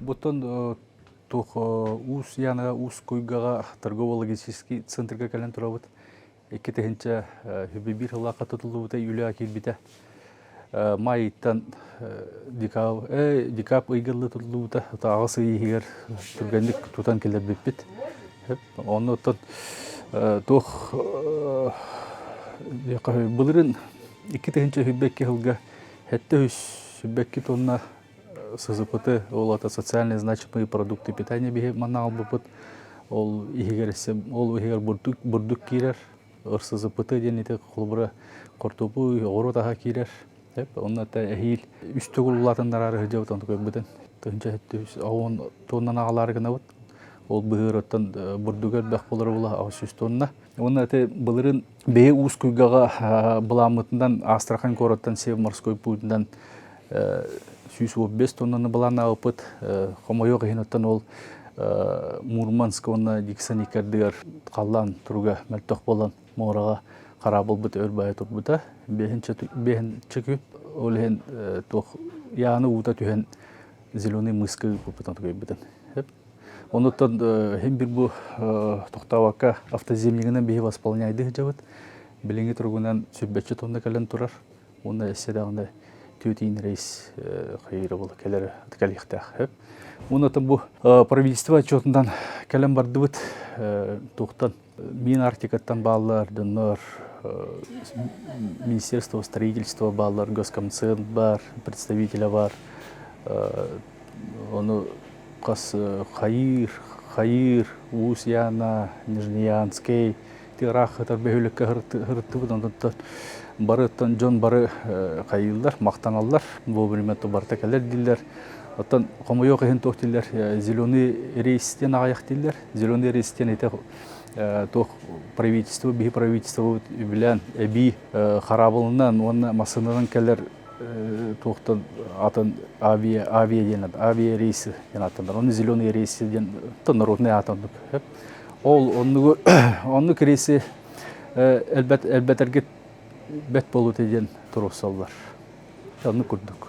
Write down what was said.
Бутон тух ус яна ус куйгага торгово-логистический центрга кален турабыт. Эки техинче хүбибир хылака тутулубута юля кирбите. Майыттан декап ыйгылы тутулубута агысы ийгер тургандык тутан келер биппит. Оны тот тух былырын эки техинче хүббекке хылга хетте хүббекки тонна сызыпыты, ол ата социально значимые продукты питания бе манал бупыт, ол игер бурдук кирер, сызыпыты денете холбура кортопу ору таха кирер, онна та эхил үстөгүл улатындар ары жеп тонтук бутен. Төнчө он тоннан агалары гына бут. Ол быгырыттан бурдугер бак болор була 600 тонна. Онна та былырын бе ус куйгага буламытынан Астрахань короттан Североморской путундан 105 тоннаны балана опыт, хомойог хиноттан ол Мурманск онна диксаникердер қаллан туруга мөлтөх болан морага карабыл бут өрбай турбута. Бехин чекү ол хен тох яны ута түһен зеленый мыскы бутан тугай бутан. Онуттан хем бир бу токтабакка автоземнигинен бехи восполняйды жабыт. Билинги тургунан 5 тонна кален турар. Онда эседагында тютин рейс хайыры бол келер аткалыктах. Онотон бу правительство отчетундан келем бардыбыт токтан мин артикаттан баллар донор Министерство строительства баллар, Госкомцент бар, представителя бар. Оны кас Хаир, Усьяна, Нижнеянский, Тирах тарбеүлекке хырттыбыт онтон барыттан жон бары кайылдар, мактаналлар, бу бөлмөтө барта келер дилер. Оттан комойок хен тохтилер, зеленый рейстен аяк дилер. Зеленый рейстен эте тох правительство, би правительство билен эби харабылынан, онна масынынан келер тохтан атын авиа денат, авиа рейсы денаттандар. Оны зеленый рейсы ден народный атандык. Ол онну рейсы элбеттерге бет болу теден турусаллар. Оны күрдік.